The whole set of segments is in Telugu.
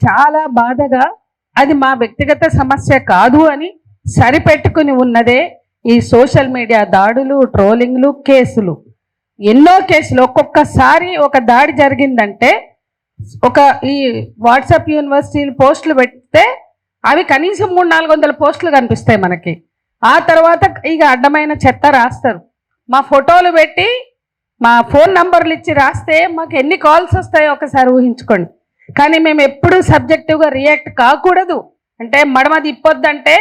చాలా బాధగా అది మా వ్యక్తిగత సమస్య కాదు అని సరిపెట్టుకుని ఉన్నదే ఈ సోషల్ మీడియా దాడులు, ట్రోలింగ్లు, కేసులు. ఎన్నో కేసులు. ఒక్కొక్కసారి ఒక దాడి జరిగిందంటే ఈ వాట్సాప్ యూనివర్సిటీలు పోస్టులు పెడితే అవి కనీసం 300-400 పోస్టులు కనిపిస్తాయి మనకి. ఆ తర్వాత ఇక అడ్డమైన చెత్త రాస్తారు. మా ఫోటోలు పెట్టి మా ఫోన్ నంబర్లు ఇచ్చి రాస్తే మాకు ఎన్ని కాల్స్ వస్తాయో ఒకసారి ఊహించుకోండి. కానీ మేము ఎప్పుడూ సబ్జెక్టివ్గా రియాక్ట్ కాకూడదు. అంటే మడమ తిప్పొద్దంటే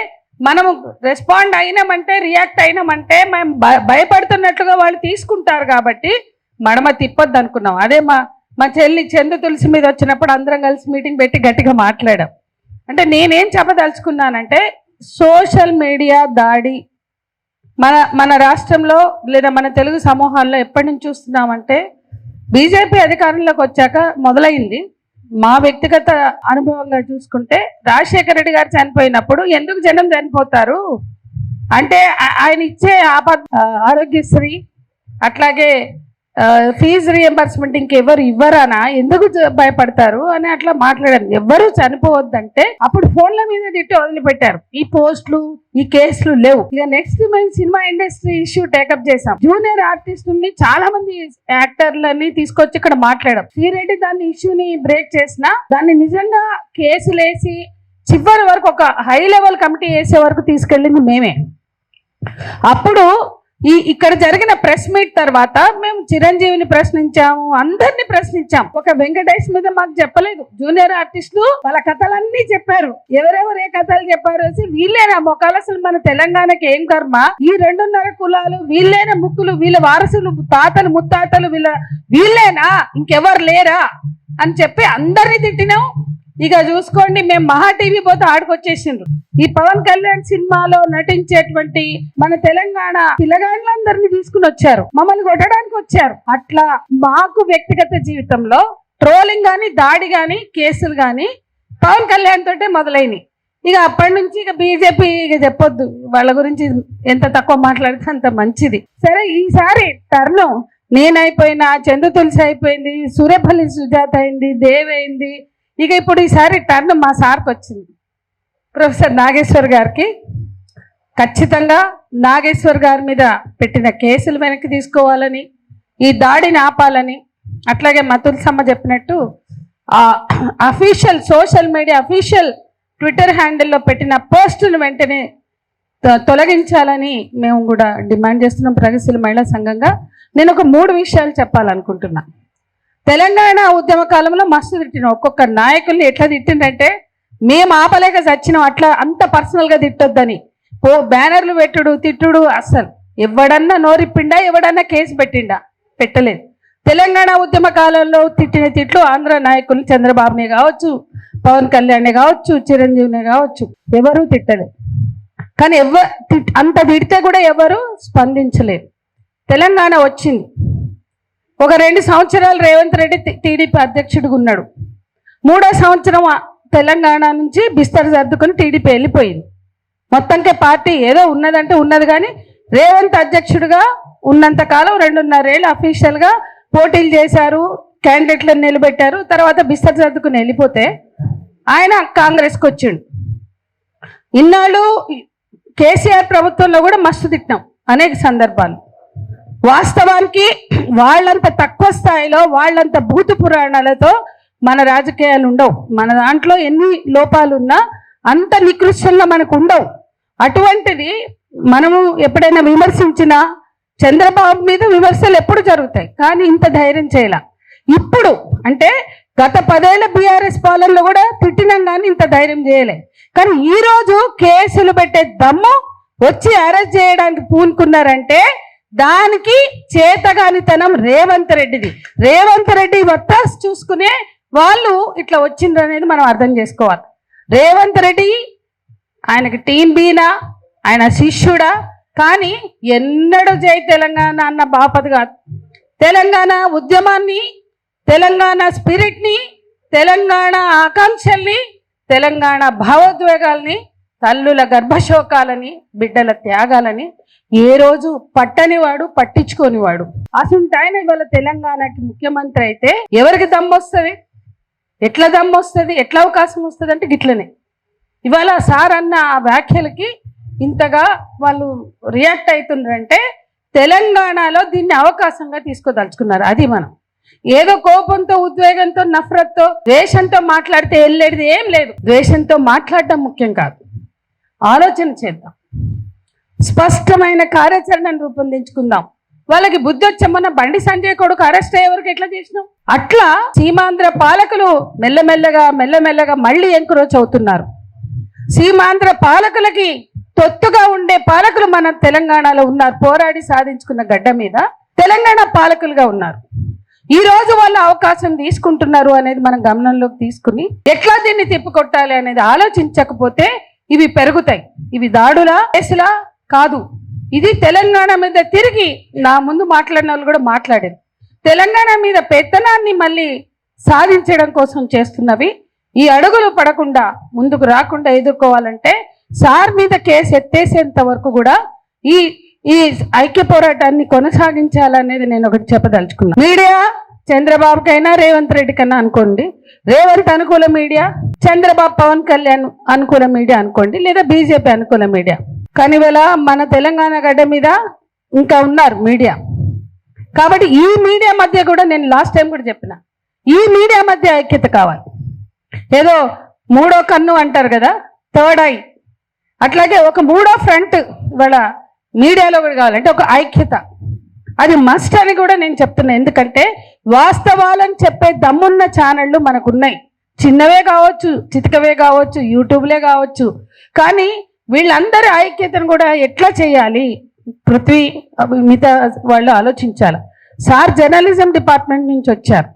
మనము రెస్పాండ్ అయినామంటే, రియాక్ట్ అయినామంటే మేము భయపడుతున్నట్లుగా వాళ్ళు తీసుకుంటారు. కాబట్టి మడమ తిప్పొద్దు అనుకున్నాం. అదే మా చెల్లి చందు తులసి మీద వచ్చినప్పుడు అందరం కలిసి మీటింగ్ పెట్టి గట్టిగా మాట్లాడాం. అంటే నేనేం చెప్పదలుచుకున్నానంటే సోషల్ మీడియా దాడి మన రాష్ట్రంలో లేదా మన తెలుగు సమూహాల్లో ఎప్పటి నుంచి చూస్తున్నామంటే బీజేపీ అధికారంలోకి వచ్చాక మొదలైంది. మా వ్యక్తిగత అనుభవంగా చూసుకుంటే రాజశేఖర రెడ్డి గారు చనిపోయినప్పుడు ఎందుకు జనం చనిపోతారు అంటే ఆయన ఇచ్చే ఆరోగ్యశ్రీ అట్లాగే ఫీజు రీఎంబర్స్మెంట్ ఇంకెవరు ఇవ్వరానా, ఎందుకు భయపడతారు అని అట్లా మాట్లాడారు. ఎవరు చనిపోవద్దంటే అప్పుడు ఫోన్ల మీద తిట్టి వదిలిపెట్టారు. ఈ పోస్టులు, ఈ కేసులు లేవు. ఇక నెక్స్ట్ మేము సినిమా ఇండస్ట్రీ ఇష్యూ టేకప్ చేసాం. జూనియర్ ఆర్టిస్టుల్ని చాలా మంది యాక్టర్లని తీసుకొచ్చి ఇక్కడ మాట్లాడాం. శ్రీరెడ్డి దాన్ని ఇష్యూని బ్రేక్ చేసినా దాన్ని నిజంగా కేసులేసి చివరి వరకు ఒక హై లెవెల్ కమిటీ వేసే వరకు తీసుకెళ్ళింది మేమే. అప్పుడు ఇక్కడ జరిగిన ప్రెస్ మీట్ తర్వాత మేము చిరంజీవిని ప్రశ్నించాము, అందరినీ ప్రశ్నించాం. ఒక వెంకటేష్ మీద మాకు చెప్పలేదు. జూనియర్ ఆర్టిస్టులు వాళ్ళ కథలన్నీ చెప్పారు. ఎవరెవరు ఏ కథలు చెప్పారు వీళ్ళేనా మొక్కలు, అసలు మన తెలంగాణకి ఏం కర్మ, ఈ 2.5 కులాలు వీళ్ళేనా ముక్కులు, వీళ్ళ వారసులు తాతలు ముత్తాతలు వీళ్ళేనా, ఇంకెవరు లేరా అని చెప్పి అందరినీ తిట్టినాం. ఇక చూసుకోండి, మేము మహా టీవీ పోతే ఆడుకొచ్చేసిండ్రు. ఈ పవన్ కళ్యాణ్ సినిమాలో నటించేటువంటి మన తెలంగాణ పిల్లగాళ్ళందరినీ తీసుకుని వచ్చారు, మమ్మల్ని కొట్టడానికి వచ్చారు. అట్లా మాకు వ్యక్తిగత జీవితంలో ట్రోలింగ్ కానీ, దాడి కానీ, కేసులు కానీ పవన్ కళ్యాణ్ తోటే మొదలైనవి. ఇక అప్పటి నుంచి ఇక బీజేపీ ఇక చెప్పొద్దు, వాళ్ళ గురించి ఎంత తక్కువ మాట్లాడితే అంత మంచిది. సరే, ఈసారి టర్ను నేనైపోయినా, చందు తులసి అయిపోయింది, సూర్యపల్లి సుజాత అయింది, దేవ్ అయింది. ఇక ఇప్పుడు ఈసారి టర్న్ మా సార్కి వచ్చింది, ప్రొఫెసర్ నాగేశ్వర్ గారికి. ఖచ్చితంగా నాగేశ్వర్ గారి మీద పెట్టిన కేసులు వెనక్కి తీసుకోవాలని, ఈ దాడిని ఆపాలని, అట్లాగే మతుల్సమ్మ చెప్పినట్టు official social media official Twitter హ్యాండిల్లో పెట్టిన పోస్టును వెంటనే తొలగించాలని మేము కూడా డిమాండ్ చేస్తున్నాం ప్రగతిశీల మహిళా సంఘంగా. నేను ఒక 3 విషయాలు చెప్పాలనుకుంటున్నా. తెలంగాణ ఉద్యమ కాలంలో మస్తు తిట్టిన ఒక్కొక్క నాయకుల్ని ఎట్లా తిట్టిందంటే మేము ఆపలేక చచ్చినాం. అట్లా అంత పర్సనల్గా తిట్టొద్దని బ్యానర్లు పెట్టుడు, తిట్టుడు. అస్సలు ఎవడన్నా నోరిప్పిండా, ఎవడన్నా కేసు పెట్టలేదు. తెలంగాణ ఉద్యమ కాలంలో తిట్టిన తిట్లు ఆంధ్ర నాయకులు చంద్రబాబునే కావచ్చు, పవన్ కళ్యాణ్నే కావచ్చు, చిరంజీవినే కావచ్చు, ఎవరూ తిట్టలేదు. కానీ అంత తిడితే కూడా ఎవరు స్పందించలేదు. తెలంగాణ వచ్చింది, ఒక 2 సంవత్సరాలు రేవంత్ రెడ్డి టీడీపీ అధ్యక్షుడిగా ఉన్నాడు. 3వ సంవత్సరం తెలంగాణ నుంచి బిస్తర్ సర్దుకొని టీడీపీ వెళ్ళిపోయింది. మొత్తంకే పార్టీ ఏదో ఉన్నదంటే ఉన్నది, కానీ రేవంత్ అధ్యక్షుడిగా ఉన్నంతకాలం 2.5 ఏళ్ళు అఫీషియల్గా పోటీలు చేశారు, క్యాండిడేట్లను నిలబెట్టారు. తర్వాత బిస్తర్ సర్దుకుని వెళ్ళిపోతే ఆయన కాంగ్రెస్కి వచ్చిండు. ఇన్నాళ్ళు కేసీఆర్ ప్రభుత్వంలో కూడా మస్తు తిట్టినాం అనేక సందర్భాలు. వాస్తవానికి వాళ్ళంత తక్కువ స్థాయిలో, వాళ్ళంత భూత పురాణాలతో మన రాజకీయాలు ఉండవు. మన దాంట్లో ఎన్ని లోపాలున్నా అంత నికృష్టంగా మనకు ఉండవు. అటువంటిది మనము ఎప్పుడైనా విమర్శించినా చంద్రబాబు మీద విమర్శలు ఎప్పుడు జరుగుతాయి, కానీ ఇంత ధైర్యం చేయాల. ఇప్పుడు అంటే గత 10 ఏళ్ల బీఆర్ఎస్ పాలనలో కూడా తిట్టినాం, కానీ ఇంత ధైర్యం చేయలే. కానీ ఈరోజు కేసులు పెట్టే దమ్ము వచ్చి అరెస్ట్ చేయడానికి పూనుకున్నారంటే దానికి చేతగానితనం రేవంత్ రెడ్డిది. రేవంత్ రెడ్డి వత్తాస్ చూసుకునే వాళ్ళు ఇట్లా వచ్చిండ్రు అనేది మనం అర్థం చేసుకోవాలి. రేవంత్ రెడ్డి ఆయనకి టీం బీనా, ఆయన శిష్యుడా, కానీ ఎన్నడూ జై తెలంగాణ అన్న బాపత కాదు. తెలంగాణ ఉద్యమాన్ని, తెలంగాణ స్పిరిట్ని, తెలంగాణ ఆకాంక్షల్ని, తెలంగాణ భావోద్వేగాల్ని, తల్లుల గర్భశోకాలని, బిడ్డల త్యాగాలని ఏ రోజు పట్టనివాడు, పట్టించుకోనివాడు. అసలు ఆయన ఇవాళ తెలంగాణకి ముఖ్యమంత్రి అయితే ఎవరికి దమ్మొస్తుంది? ఎట్లా దమ్ము వస్తుంది, ఎట్లా అవకాశం వస్తుంది అంటే గిట్లనే. ఇవాళ సార్ అన్న ఆ వ్యాఖ్యలకి ఇంతగా వాళ్ళు రియాక్ట్ అవుతున్నారంటే తెలంగాణలో దీన్ని అవకాశంగా తీసుకోదలుచుకున్నారు. అది మనం ఏదో కోపంతో, ఉద్వేగంతో, నఫరత్తో, ద్వేషంతో మాట్లాడితే వెళ్ళేది ఏం లేదు. ద్వేషంతో మాట్లాడడం ముఖ్యం కాదు, ఆలోచన చేద్దాం, స్పష్టమైన కార్యాచరణను రూపొందించుకుందాం. వాళ్ళకి బుద్ధి వచ్చామన్న బండి సంజయ్ కొడుకు అరెస్ట్ అయ్యే వరకు ఎట్లా చేసినాం, అట్లా సీమాంధ్ర పాలకులు మెల్లమెల్లగా మళ్ళీ ఎంకరేజ్ అవుతున్నారు. సీమాంధ్ర పాలకులకి తొత్తుగా ఉండే పాలకులు మన తెలంగాణలో ఉన్నారు. పోరాడి సాధించుకున్న గడ్డ మీద తెలంగాణ పాలకులుగా ఉన్నారు. ఈ రోజు వాళ్ళు అవకాశం తీసుకుంటున్నారు అనేది మనం గమనంలోకి తీసుకుని ఎట్లా దీన్ని తిప్పికొట్టాలి అనేది ఆలోచించకపోతే ఇవి పెరుగుతాయి. ఇవి దాడులా, కేసులా కాదు. ఇది తెలంగాణ మీద తిరిగి నా ముందు మాట్లాడిన వాళ్ళు కూడా మాట్లాడారు. తెలంగాణ మీద పెత్తనాన్ని మళ్ళీ సాధించడం కోసం చేస్తున్నవి. ఈ అడుగులు పడకుండా ముందుకు రాకుండా ఎదుర్కోవాలంటే సార్ మీద కేసు ఎత్తేసేంత వరకు కూడా ఈ ఐక్య పోరాటాన్ని కొనసాగించాలనేది నేను ఒకటి చెప్పదలుచుకున్నా. మీడియా చంద్రబాబుకైనా రేవంత్ రెడ్డి కన్నా అనుకోండి, రేవంత్ అనుకూల మీడియా, చంద్రబాబు పవన్ కళ్యాణ్ అనుకూల మీడియా అనుకోండి, లేదా బీజేపీ అనుకూల మీడియా. కానీ ఇవాళ మన తెలంగాణ గడ్డ మీద ఇంకా ఉన్నారు మీడియా. కాబట్టి ఈ మీడియా మధ్య కూడా నేను లాస్ట్ టైం కూడా చెప్పిన, ఈ మీడియా మధ్య ఐక్యత కావాలి. ఏదో మూడో కన్ను అంటారు కదా, థర్డ్ ఐ, అట్లాగే ఒక మూడో ఫ్రంట్ ఇవాళ మీడియాలో కూడా కావాలంటే ఒక ఐక్యత, అది మస్ట్ అని కూడా నేను చెప్తున్నా. ఎందుకంటే వాస్తవాలను చెప్పే దమ్మున్న ఛానళ్ళు మనకున్నాయి. చిన్నవే కావచ్చు, చితకవే కావచ్చు, యూట్యూబ్లే కావచ్చు. కానీ వీళ్ళందరి ఐక్యతను కూడా ఎట్లా చేయాలి, పృథ్వీ మిగతా వాళ్ళు ఆలోచించాలి. సార్ జర్నలిజం డిపార్ట్మెంట్ నుంచి వచ్చారు.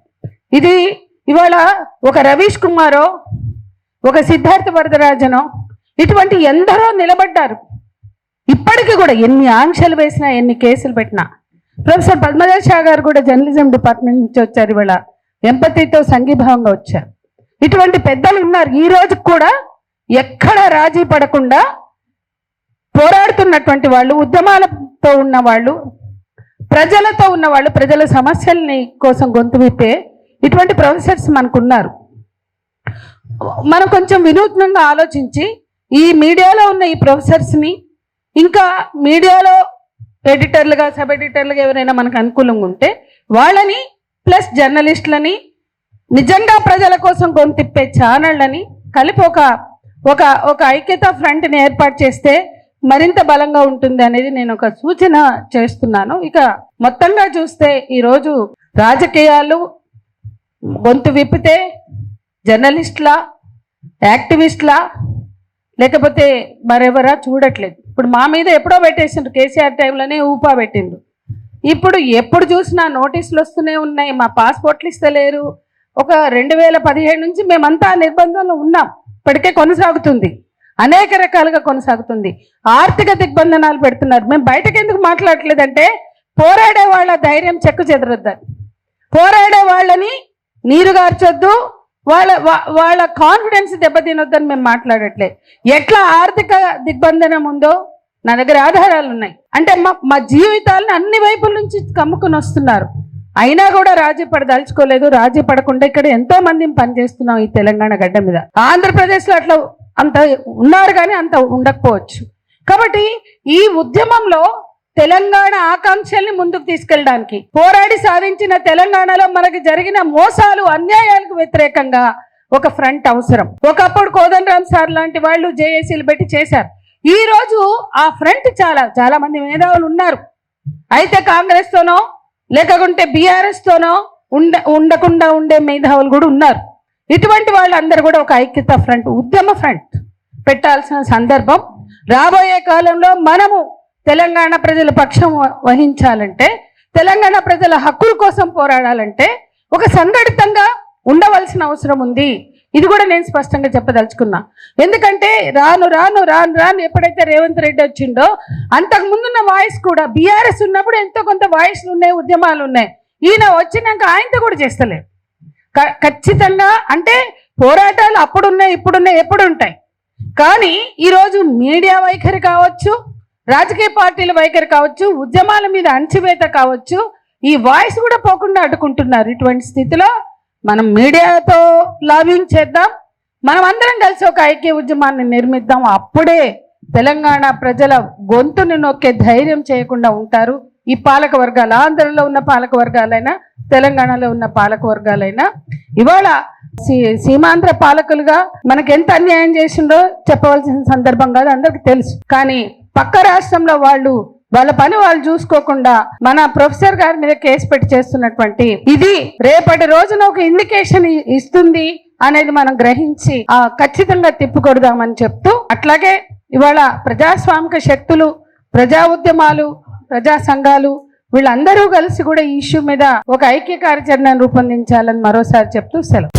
ఇది ఇవాళ ఒక రవీష్ కుమారో, ఒక సిద్ధార్థ వరదరాజనో, ఇటువంటి ఎందరో నిలబడ్డారు. ఇప్పటికీ కూడా ఎన్ని ఆంక్షలు వేసినా, ఎన్ని కేసులు పెట్టినా. ప్రొఫెసర్ పద్మజ షా గారు కూడా జర్నలిజం డిపార్ట్మెంట్ నుంచి వచ్చారు. ఇవాళ ఎంపతితో సంఘీభావంగా వచ్చారు. ఇటువంటి పెద్దలు ఉన్నారు. ఈ రోజు కూడా ఎక్కడ రాజీ పడకుండా పోరాడుతున్నటువంటి వాళ్ళు, ఉద్యమాలతో ఉన్నవాళ్ళు, ప్రజలతో ఉన్నవాళ్ళు, ప్రజల సమస్యల్ని కోసం గొంతు విప్పే ఇటువంటి ప్రొఫెసర్స్ మనకున్నారు. మనం కొంచెం వినూత్నంగా ఆలోచించి ఈ మీడియాలో ఉన్న ఈ ప్రొఫెసర్స్ని, ఇంకా మీడియాలో ఎడిటర్లుగా, సబ్ ఎడిటర్లుగా ఎవరైనా మనకు అనుకూలంగా ఉంటే వాళ్ళని, ప్లస్ జర్నలిస్టులని, నిజంగా ప్రజల కోసం గొంతిప్పే ఛానళ్ళని కలిపి ఒక ఐక్యత ఫ్రంట్ని ఏర్పాటు చేస్తే మరింత బలంగా ఉంటుంది అనేది నేను ఒక సూచన చేస్తున్నాను. ఇక మొత్తంగా చూస్తే ఈరోజు రాజకీయాలు గొంతు విప్పితే జర్నలిస్టులా, యాక్టివిస్టులా, లేకపోతే మరెవరా చూడట్లేదు. ఇప్పుడు మా మీద ఎప్పుడో పెట్టేసిండ్రు, కేసీఆర్ టైంలోనే ఊపా పెట్టిండ్రు. ఇప్పుడు ఎప్పుడు చూసినా నోటీసులు వస్తూనే ఉన్నాయి. మా పాస్పోర్ట్లు ఇస్తలేరు. ఒక 2017 నుంచి మేమంతా నిర్బంధంలో ఉన్నాం. ఇప్పటికే కొనసాగుతుంది, అనేక రకాలుగా కొనసాగుతుంది. ఆర్థిక దిగ్బంధనాలు పెడుతున్నారు. మేము బయటకు ఎందుకు మాట్లాడట్లేదంటే పోరాడే వాళ్ళ ధైర్యం చెక్కు చెదరొద్దని, పోరాడే వాళ్ళని నీరు గార్చొద్దు, వాళ్ళ కాన్ఫిడెన్స్ దెబ్బతినొద్దని మేము మాట్లాడట్లేదు. ఎట్లా ఆర్థిక దిగ్బంధనం ఉందో నా దగ్గర ఆధారాలు ఉన్నాయి. అంటే మా జీవితాలను అన్ని వైపుల నుంచి కమ్ముకుని వస్తున్నారు. అయినా కూడా రాజీ పడదలుచుకోలేదు. రాజీ పడకుండా ఇక్కడ ఎంతో మందిని పనిచేస్తున్నాం ఈ తెలంగాణ గడ్డ మీద. ఆంధ్రప్రదేశ్లో అట్లా అంత ఉన్నారు కానీ అంత ఉండకపోవచ్చు. కాబట్టి ఈ ఉద్యమంలో తెలంగాణ ఆకాంక్షల్ని ముందుకు తీసుకెళ్ళడానికి, పోరాడి సాధించిన తెలంగాణలో మనకి జరిగిన మోసాలు, అన్యాయాలకు వ్యతిరేకంగా ఒక ఫ్రంట్ అవసరం. ఒకప్పుడు కోదండరామ్ సార్ లాంటి వాళ్ళు జేఏసీలు పెట్టి చేశారు. ఈ రోజు ఆ ఫ్రంట్ చాలా మంది మేధావులు ఉన్నారు. అయితే కాంగ్రెస్ తోనో లేకుంటే బీఆర్ఎస్ తోనో ఉండకుండా ఉండే మేధావులు కూడా ఉన్నారు. ఇటువంటి వాళ్ళందరూ కూడా ఒక ఐక్యత ఫ్రంట్, ఉద్యమ ఫ్రంట్ పెట్టాల్సిన సందర్భం. రాబోయే కాలంలో మనము తెలంగాణ ప్రజల పక్షం వహించాలంటే, తెలంగాణ ప్రజల హక్కుల కోసం పోరాడాలంటే ఒక సంఘటితంగా ఉండవలసిన అవసరం ఉంది. ఇది కూడా నేను స్పష్టంగా చెప్పదలుచుకున్నా. ఎందుకంటే రాను రాను రాను రాను ఎప్పుడైతే రేవంత్ రెడ్డి వచ్చిండో అంతకు ముందున్న వాయిస్ కూడా, బీఆర్ఎస్ ఉన్నప్పుడు ఎంతో కొంత వాయిస్లు ఉన్నాయి, ఉద్యమాలు ఉన్నాయి. ఈయన వచ్చినాక ఆయనతో కూడా చేస్తలేదు. ఖచ్చితంగా అంటే పోరాటాలు అప్పుడున్నాయి, ఇప్పుడున్నాయి, ఎప్పుడు ఉంటాయి. కానీ ఈరోజు మీడియా వైఖరి కావచ్చు, రాజకీయ పార్టీల వైఖరి కావచ్చు, ఉద్యమాల మీద అణచివేత కావచ్చు, ఈ వాయిస్ కూడా పోకుండా అడ్డుకుంటున్నారు. ఇటువంటి స్థితిలో మనం మీడియాతో లాబింగ్ చేద్దాం, మనం అందరం కలిసి ఒక ఐక్య ఉద్యమాన్ని నిర్మిద్దాం. అప్పుడే తెలంగాణ ప్రజల గొంతుని నొక్కే ధైర్యం చేయకుండా ఉంటారు. ఈ పాలక వర్గాలు, ఆంధ్రలో ఉన్న పాలక వర్గాలైనా తెలంగాణలో ఉన్న పాలక వర్గాలైనా ఇవాళ సీమాంధ్ర పాలకులుగా మనకి ఎంత అన్యాయం చేసిండో చెప్పవలసిన సందర్భం కాదు, అందరికి తెలుసు. కానీ పక్క రాష్ట్రంలో వాళ్ళ పని వాళ్ళు చూసుకోకుండా మన ప్రొఫెసర్ గారి మీద కేసు పెట్టి చేస్తున్నటువంటి ఇది రేపటి రోజున ఒక ఇండికేషన్ ఇస్తుంది అనేది మనం గ్రహించి ఖచ్చితంగా తిప్పికొడదామని చెప్తూ, అట్లాగే ఇవాళ ప్రజాస్వామిక శక్తులు, ప్రజా ఉద్యమాలు, ప్రజా సంఘాలు వీళ్ళందరూ కలిసి కూడా ఈ ఇష్యూ మీద ఒక ఐక్య కార్యాచరణను రూపొందించాలని మరోసారి చెప్తూ సెలవు.